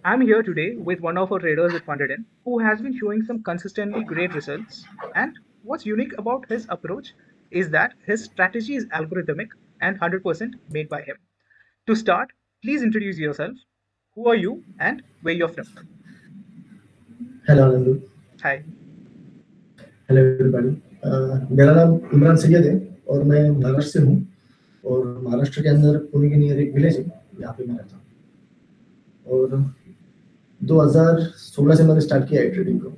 I'm here today with one of our traders at Funded who has been showing some consistently great results. And what's unique about his approach is that his strategy is algorithmic and 100% made by him. To start, please introduce yourself. Who are you and where you're from? Hello Nandu. Hi. Hello everybody. मेरा नाम इमरान सैयद है और मैं महाराष्ट्र से हूँ। और महाराष्ट्र के अंदर पुणे के नियर एक विलेज है, यहाँ पे मैं रहता हूँ। और 2016 से मैंने स्टार्ट किया है ट्रेडिंग को।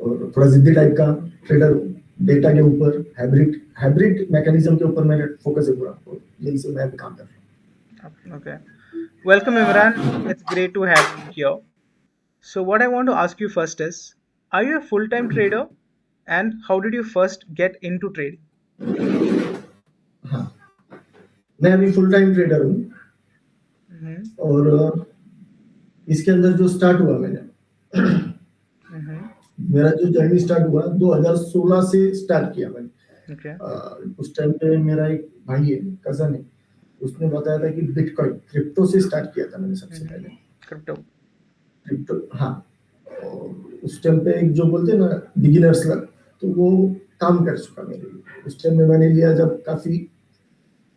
और थोड़ा जिद्दी टाइप का ट्रेडर हूँ। डेटा के ऊपर हाइब्रिड मैकेनिज्म के ऊपर मेरा फोकस है पूरा, और यही से मैं भी काम कर रहा हूँ। Okay. Welcome, Imran. It's great to have you here. So, what I want to ask you first is, are you a full-time trader and how did you first get into trading? हाँ, मैं अभी full time trader हूँ। Mm-hmm. और इसके अंदर जो start हुआ Mm-hmm. मेरा जो जर्नी स्टार्ट हुआ 2016 से स्टार्ट किया मैंने। Okay. उस टाइम पे मेरा एक भाई है, कजन है, उसने बताया था कि बिटकॉइन क्रिप्टो से स्टार्ट किया था मैंने सबसे पहले। Crypto. हाँ। और उस टाइम पे एक जो बोलते हैं ना बिगिनर्स लग, तो वो काम कर चुका मेरे लिए। उस टाइम में मैंने लिया जब काफी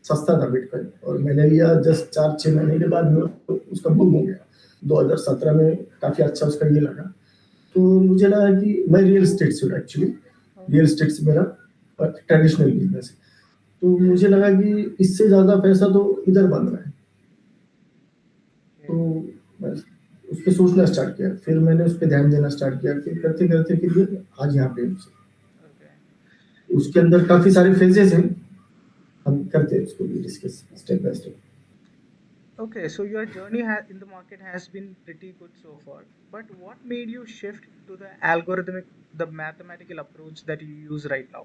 सस्ता था बिटकॉइन, और मैंने लिया जस्ट 4-6 महीने के बाद में उसका बूम हो गया। 2017 में काफी अच्छा उसका ये लगा, तो मुझे लगा कि मैं रियल एस्टेट से एक्चुअली रियल एस्टेट से मेरा ट्रेडिशनल बिजनेस है, तो मुझे लगा कि इससे ज्यादा पैसा तो इधर बन रहा है। तो मैं उस पर सोचना स्टार्ट किया, फिर मैंने उस पर ध्यान देना स्टार्ट किया, फिर करते करते फिर आज यहाँ पे उसके अंदर काफी सारे फेजेस हैं, हम करते हैं उसको भी discuss step by step. Okay, so your journey in the market has been pretty good so far. But what made you shift to the mathematical approach that you use right now?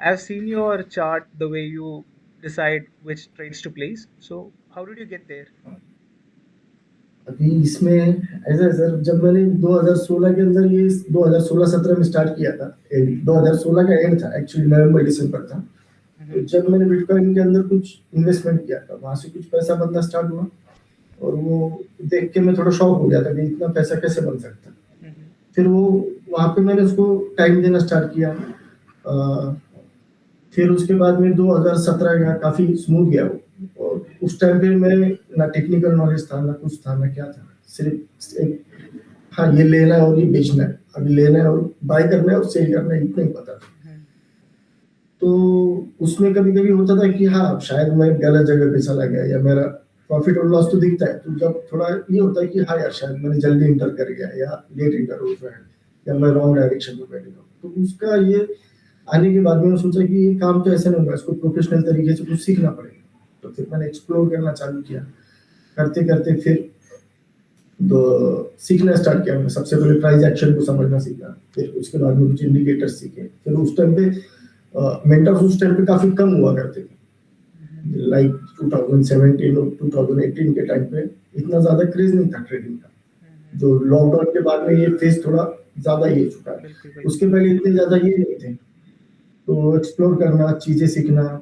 I've seen your chart, the way you decide which trades to place. So how did you get there? अभी इसमें ऐसा है sir, जब मैंने 2016 के अंदर ये 2016-17 में स्टार्ट किया था, 2016 का एंड था एक्चुअली, नवंबर दिसंबर था। तो जब मैंने बिटकॉइन के अंदर कुछ इन्वेस्टमेंट किया था, वहां से कुछ पैसा बनना स्टार्ट हुआ, और वो देख के मैं थोड़ा शॉक हो गया था कि इतना पैसा कैसे बन सकता है। फिर वो वहां पे मैंने उसको टाइम देना स्टार्ट किया। फिर उसके बाद में 2017 का काफी स्मूथ गया वो, और उस टाइम पे मैं ना टेक्निकल नॉलेज था, ना कुछ था, ना क्या था, सिर्फ एक हाँ ये लेना है और ये बेचना है, अभी लेना है और बाय करना है और सेल करना है, इतना ही पता था। तो उसमें कभी कभी होता था कि हाँ शायद मैं गलत जगह पे चला गया, या मेरा प्रॉफिट और लॉस तो दिखता है, तो जब थोड़ा ये होता है कि हाँ यार शायद मैंने जल्दी इंटर कर गया, या लेट इंटर हो गया, या मैं रॉन्ग डायरेक्शन में बैठ गया। तो उसका ये आने के बाद मैंने सोचा कि ये काम तो ऐसा नहीं होगा, इसको प्रोफेशनल तरीके से कुछ सीखना पड़ेगा। तो फिर मैंने एक्सप्लोर करना चालू किया, करते करते फिर तो सीखना स्टार्ट किया। मैंने सबसे पहले प्राइस एक्शन को समझना सीखा, फिर उसके बाद में कुछ इंडिकेटर्स सीखे। फिर उस टाइम पे मेंटर्स उस टाइम पे काफी कम हुआ करते थे, लाइक 2017 और 2018 के टाइम पे इतना ज्यादा क्रेज नहीं था ट्रेडिंग का। जो लॉकडाउन के बाद में ये फेज थोड़ा ज्यादा ये चुका है, उसके पहले इतने ज्यादा ये नहीं थे। तो एक्सप्लोर करना, चीजें सीखना,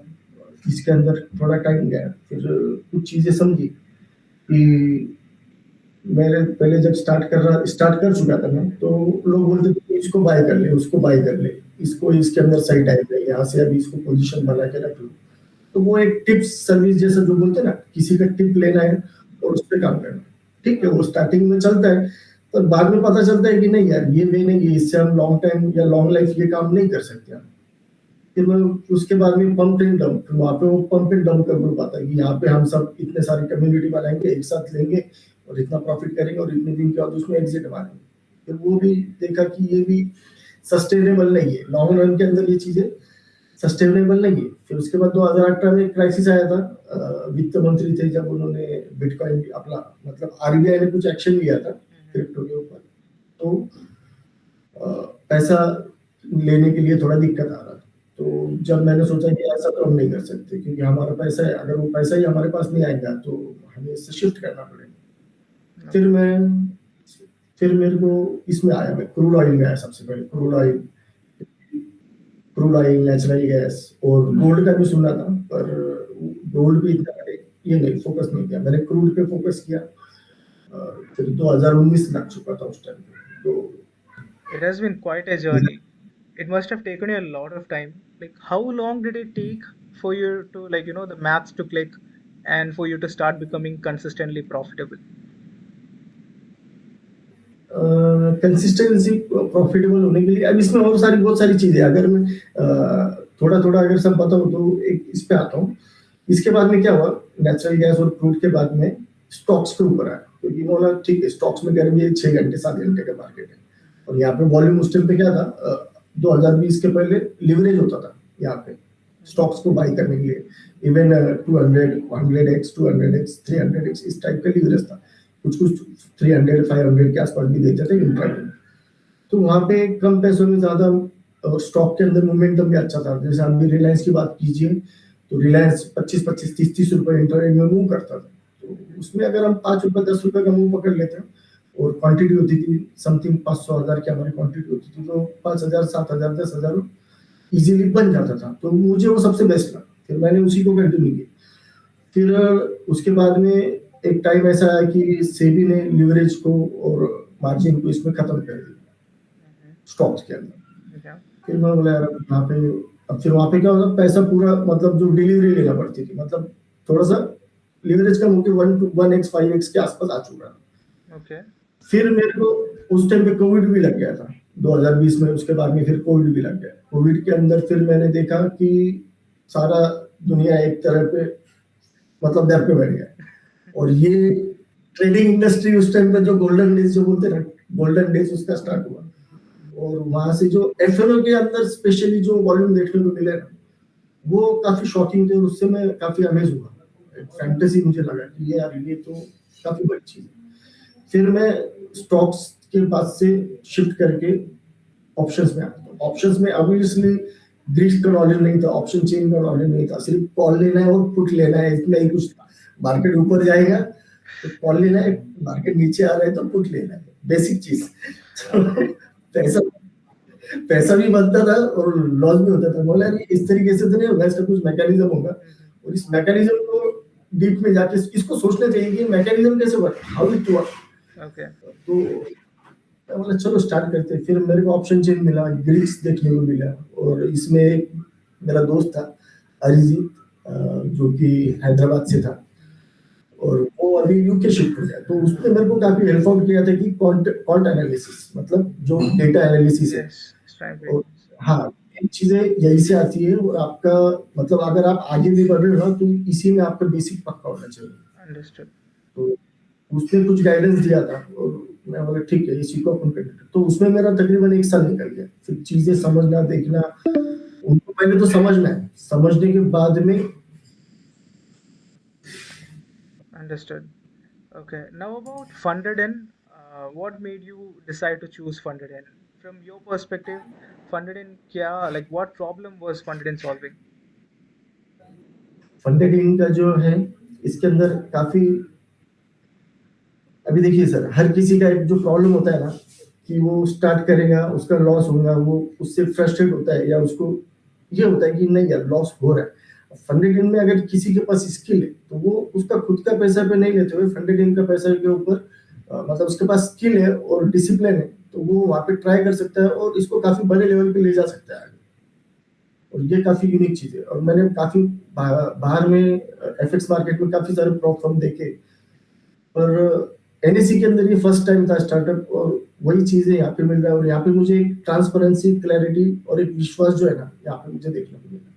इसके अंदर थोड़ा टाइम गया। फिर कुछ चीजें समझी कि मैंने पहले जब स्टार्ट कर चुका था मैं, तो लोग बोलते थे इसको बाय कर ले, उसको बाय कर ले, इसको इसके अंदर सही टाइम है, यहाँ से अभी इसको पोजीशन बना के रख लो। तो वो एक टिप्स सर्विस जैसा जो बोलते हैं ना, किसी का टिप लेना है और उस पर काम करना, ठीक है, वो स्टार्टिंग में चलता है, पर बाद में पता चलता है कि नहीं यार ये वे नहीं है, इससे हम लॉन्ग टाइम या लॉन्ग लाइफ ये काम नहीं कर सकते। फिर मैं उसके बाद में पंप एंड डंप, वहाँ पे वो पंप एंड डंप का ग्रुप आता है कि यहाँ पे हम सब इतने सारी कम्युनिटी बनाएंगे, एक साथ लेंगे और इतना प्रॉफिट करेंगे, और इतने दिन के बाद उसमें एग्जिट मारेंगे। फिर वो भी देखा कि ये भी सस्टेनेबल नहीं है, लॉन्ग रन के अंदर ये चीजें सस्टेनेबल नहीं है। फिर उसके बाद 2018 में क्राइसिस आया था, वित्त मंत्री थे जब, उन्होंने बिटकॉइन अपना मतलब आरबीआई ने कुछ एक्शन लिया था क्रिप्टो के ऊपर, तो पैसा लेने के लिए थोड़ा दिक्कत आ रहा था। तो जब मैंने सोचा कि ऐसा तो हम नहीं कर सकते, क्योंकि हमारा पैसा है, अगर वो पैसा ही हमारे पास नहीं आएगा तो हमें इससे शिफ्ट करना पड़ेगा। फिर मेरे को इसमें आया, मैं क्रूड ऑयल में आया सबसे पहले। क्रूड ऑयल, नेचुरल गैस और गोल्ड का भी सुना था, पर गोल्ड भी इतना ये नहीं फोकस नहीं किया, मैंने क्रूड पे फोकस किया। फिर 2019 लग चुका था उस टाइम पे। तो It has been quite a journey. It must have taken you a lot of time. Like, how long did it take for you to, like, the maths to click and for you to start becoming consistently profitable? Consistency profitable होने के लिए अब इसमें और सारी बहुत सारी चीजें अगर मैं थोड़ा थोड़ा अगर सब बताऊं तो एक इस पे आता हूँ। इसके बाद में क्या हुआ, नेचुरल गैस और क्रूड के बाद में स्टॉक्स के ऊपर आया, क्योंकि बोला ठीक है स्टॉक्स में गर्मी 6 घंटे 7 घंटे का मार्केट है और यहाँ पे वॉल्यूम उस टाइम पे क्या था, 2020 के पहले लिवरेज होता था यहाँ पे स्टॉक्स को बाई करने के लिए, इवन 200 100x 200x 300x इस टाइप का लिवरेज था, कुछ कुछ 300 500 के आसपास भी देते थे इंट्राडे में। तो वहाँ पे कम पैसों में ज्यादा स्टॉक के अंदर मोमेंटम भी अच्छा था। जैसे आप भी रिलायंस की बात कीजिए तो रिलायंस 25 30 रुपए इंट्राडे में मूव करता था, तो उसमें अगर हम 5 रुपए 10 रुपए का मूव पकड़ लेते हैं और क्वांटिटी होती थी समथिंग 500 1000 की हमारी क्वांटिटी होती थी, तो 5000 7000 10,000 इजीली बन जाता था। तो मुझे वो सबसे बेस्ट लगा, फिर मैंने उसी को कंटिन्यू किया। फिर उसके बाद में एक टाइम ऐसा आया कि सेबी ने लिवरेज को और मार्जिन को इसमें खत्म कर दिया स्टॉक्स के अंदर। फिर मैं बोला यार यहाँ पे अब फिर वहाँ पे क्या होता पैसा पूरा मतलब जो डिलीवरी लेना पड़ती थी, मतलब थोड़ा सा लिवरेज का मुझे 1x 5x के आसपास आ चुका है। फिर मेरे को उस टाइम पे कोविड भी लग गया था 2020 में, उसके बाद में फिर कोविड भी लग गया। कोविड के अंदर फिर मैंने देखा कि सारा दुनिया एक तरह पे मतलब डर पे बैठ गया और ये ट्रेडिंग इंडस्ट्री उस टाइम पे जो गोल्डन डेज जो बोलते हैं गोल्डन डेज उसका स्टार्ट हुआ और वहां से जो एफएनओ के अंदर स्पेशली जो वॉल्यूम देखने को मिले वो काफी शॉकिंग थे और उससे मैं काफी अमेज हुआ। फैंटेसी मुझे लगा कि ये यार ये तो काफी बड़ी चीज है। फिर मैं स्टॉक्स के बाद से शिफ्ट करके ऑप्शंस में आता हूँ। ऑप्शंस में ऑब्वियसली ग्रीड का नॉलेज नहीं था, ऑप्शन चेन का नॉलेज नहीं था, सिर्फ कॉल लेना है और पुट लेना है, इतना ही कुछ था। मार्केट ऊपर जाएगा तो कॉल लेना है, मार्केट नीचे आ रहा है तो पुट लेना है, बेसिक चीज। तो पैसा भी बनता था और लॉस भी होता था। बोला यार इस तरीके से तो नहीं होगा, इसका कुछ मैकेनिज्म होगा और इस मैकेनिज्म को डीप में जाके इसको सोचना चाहिए कि मैकेनिज्म कैसे वर्क, हाउ इट वर्क। तो बोला चलो स्टार्ट करते हैं। फिर मेरे को ऑप्शन चेन मिला, ग्रिड्स देखने को मिला और इसमें मेरा दोस्त था अरिजीत जो कि हैदराबाद से था और वो अभी यूके शिफ्ट हो गया, तो उसने मेरे को काफी हेल्प आउट किया था कि क्वांट एनालिसिस मतलब जो डेटा एनालिसिस है। और हाँ ये चीजें यही से आती है और आपका मतलब अगर आप आगे भी बढ़ रहे हो ना तो इसी में आपका बेसिक पक्का होना चाहिए। तो उसने कुछ गाइडेंस दिया था और मैं बोला ठीक है इसी को अपन करेंगे। तो उसमें मेरा तकरीबन 1 साल निकल गया। फिर चीजें समझना देखना, उनको पहले तो समझना है, समझने के बाद में। Understood. Okay. Now about Funded In, what made you decide to choose Funded In? From your perspective, Funded In क्या like what problem was Funded In solving? Funded in का जो है इसके अंदर काफी अभी देखिए सर हर किसी का एक जो प्रॉब्लम होता है ना कि वो स्टार्ट करेगा उसका लॉस होगा, वो उससे फ्रस्ट्रेट होता है या उसको ये होता है कि नहीं यार लॉस हो रहा है। फंडेड इन में अगर किसी के पास स्किल है तो वो उसका खुद का पैसा पे नहीं लेते हुए फंडेड इन का पैसा के ऊपर मतलब उसके पास स्किल है और डिसिप्लिन है तो वो वहाँ पे ट्राई कर सकता है और इसको काफी बड़े लेवल पे ले जा सकता है। और ये काफी यूनिक चीज है और मैंने काफी बाहर में एफएक्स मार्केट में काफी सारे प्रॉप फर्म देखे और एनएससी के अंदर ये फर्स्ट टाइम था स्टार्टअप और वही चीजें यहाँ पे मिल रहा है और यहाँ पे मुझे एक ट्रांसपेरेंसी क्लैरिटी और एक विश्वास जो है ना यहाँ पे मुझे देखने को मिला।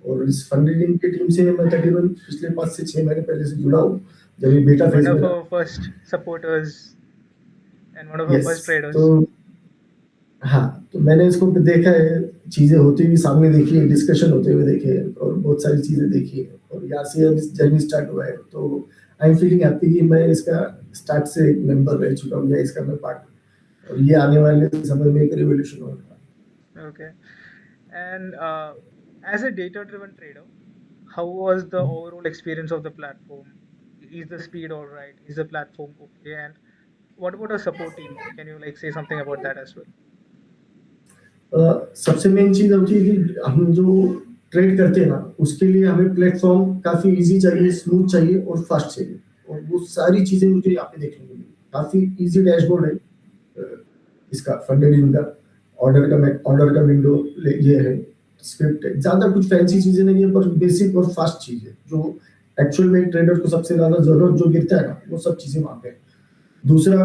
और इस फंडिंग की टीम से मैं तकरीबन पिछले 5 से 6 महीने पहले से जुड़ा हूँ जब ये बेटा फेज में One of our first supporters and one of our first traders. तो हाँ तो मैंने इसको देखा है, चीजें होती हुई सामने देखी है, डिस्कशन होते हुए देखे और बहुत सारी चीजें देखी है और यहाँ से अब जर्नी स्टार्ट हुआ है। तो आई एम फीलिंग हैप्पी कि मैं इसका स्टार्ट से एक मेंबर रह चुका हूँ या इसका मैं पार्ट और ये आने वाले समय में एक रिवॉल्यूशन होगा। Okay. And as a data-driven trader, how was the overall experience of the platform? Is the speed all right? Is the platform okay? And what about a support team? Can you like say something about that as well? सबसे main चीज होती है कि हम जो trade करते हैं ना उसके लिए हमें प्लेटफॉर्म काफी इजी चाहिए, स्मूथ चाहिए और फास्ट चाहिए और वो सारी चीजें मुझे यहाँ पे देखने को मिली। काफी इजी डैशबोर्ड है इसका फंडेड इन का ऑर्डर का विंडो ये है, स्क्रिप्ट है, ज्यादा कुछ फैंसी चीजें नहीं है, पर बेसिक और फास्ट चीज है जो एक्चुअल में ट्रेडर को सबसे ज्यादा जरूरत जो गिरता है ना, वो सब चीजें वहां पे है। दूसरा,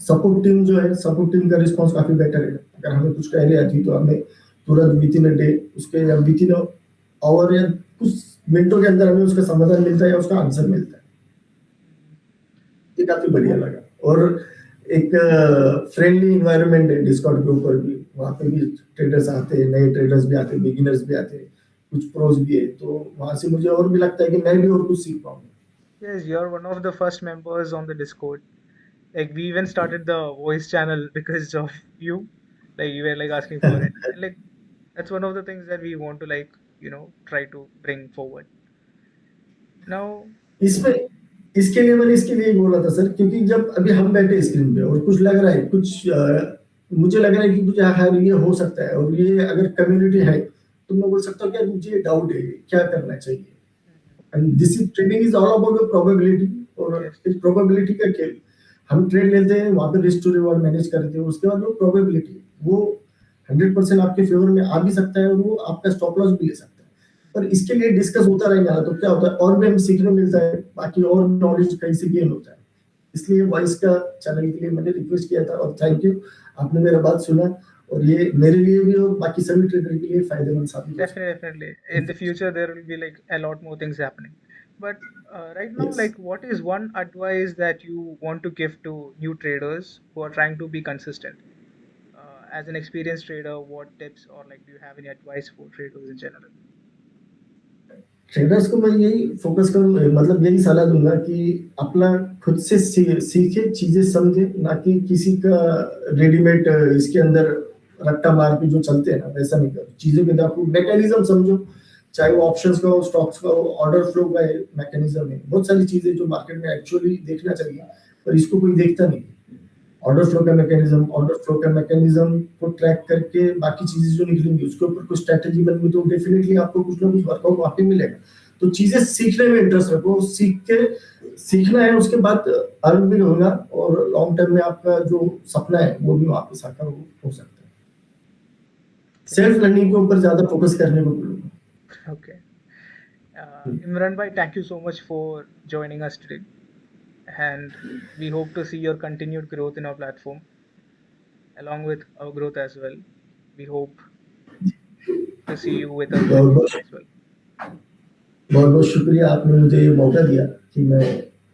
सपोर्ट टीम जो है, सपोर्ट टीम का रिस्पॉन्स काफी बेटर है। अगर हमें कुछ क्वेरी आती है तो हमें तुरंत विद इन अ डे उसके या विद इन आवर या कुछ मिनटों के अंदर हमें उसका समाधान मिलता है या उसका आंसर मिलता है। ये काफी बढ़िया लगा। और एक फ्रेंडली इन्वायरमेंट है डिस्कॉर्ड के ऊपर भी, वहाँ पे भी ट्रेडर्स आते हैं, नए ट्रेडर्स भी आते हैं, बिगिनर्स भी आते हैं, कुछ प्रोज भी है, तो वहां से मुझे और भी लगता है कि मैं भी और कुछ सीख पाऊंगा। Yes, you're one of the first members on the Discord. Like we even started the voice channel because of you. Like you were like asking for it. And like that's one of the things that we want to like, try to bring forward. Now, इसमें इसके लिए मैंने इसके लिए बोला था sir, क्योंकि जब अभी हम बैठे स्क्रीन पे और कुछ लग रहा है, कुछ मुझे लग रहा है कि कुछ ये हो सकता है, और ये अगर कम्युनिटी है तो मैं बोल सकता हूँ कि मुझे डाउट है क्या करना चाहिए। And this is trading is all about probability, और yes, इस प्रोबेबिलिटी का खेल। हम ट्रेड लेते हैं, वहां पे रिस्क टू रिवॉर्ड मैनेज करते हैं, उसके बाद वो प्रोबेबिलिटी वो 100% आपके फेवर में आ भी सकता है और वो आपका स्टॉप लॉस भी ले सकता है। पर इसके लिए डिस्कस होता रहेगा तो क्या होता है, और भी हमें सीखने मिलता है, बाकी और नॉलेज कहीं से गेन होता है। इसलिए वॉइस का चैनल के लिए मैंने रिक्वेस्ट किया था, और थैंक यू, आपने मेरा बात सुना, और ये मेरे लिए भी और बाकी सभी ट्रेडर के लिए फायदेमंद साबित हो सकता definitely. In the future, there will be like a lot more things happening. But right है। now, yes, like, what is one advice that you want to give to new traders who are trying to be consistent? As an experienced trader, what tips or like do you have any advice for traders in general? Traders को मैं यही focus करूँ, मतलब यही सलाह दूंगा कि अपना खुद से सीखे, चीजें समझे, ना कि किसी का रेडीमेड इसके अंदर रट्टा मार के जो चलते हैं ना, वैसा नहीं करो। चीजों के देखो, मैकेनिज्म समझो, चाहे वो ऑप्शंस का हो, स्टॉक्स का हो, ऑर्डर फ्लो का मैकेनिज्म है, बहुत सारी चीजें जो मार्केट में एक्चुअली देखना चाहिए, पर इसको कोई देखता नहीं। ऑर्डर फ्लो का मैकेनिज्म को ट्रैक करके बाकी चीजें जो निकलेंगी उसके ऊपर कुछ स्ट्रेटेजी बनगी, तो डेफिनेटली आपको कुछ ना कुछ वर्कआउट वहां पे मिलेगा। तो चीजें सीखने में इंटरेस्ट रखो, सीखना है, उसके बाद अर्न भी होगा, और लॉन्ग टर्म में आपका जो सपना है वो भी वहां पे साकार हो सकता है। Okay. सेल्फ लर्निंग के ऊपर ज्यादा फोकस करने को बोलूंगा। Okay. Imran bhai, thank you so much for joining us today, and we hope to see your continued growth in our platform, along with our growth as well. We hope to see you with us in the बहुत future as well. बहुत शुक्रिया, आपने मुझे ये मौका दिया कि मैं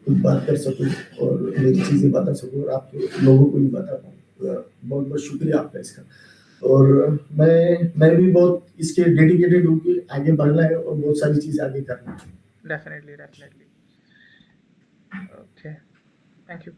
कुछ बात कर सकूं और मेरी चीजें बता सकूं और आप लोगों को भी बता पाऊं। बहुत बहुत शुक्रिया आपका इसका। और मैं भी बहुत इसके डेडिकेटेड हूँ कि आगे बढ़ना है और बहुत सारी चीजें आगे करना है। Definitely, definitely. Okay. Thank you.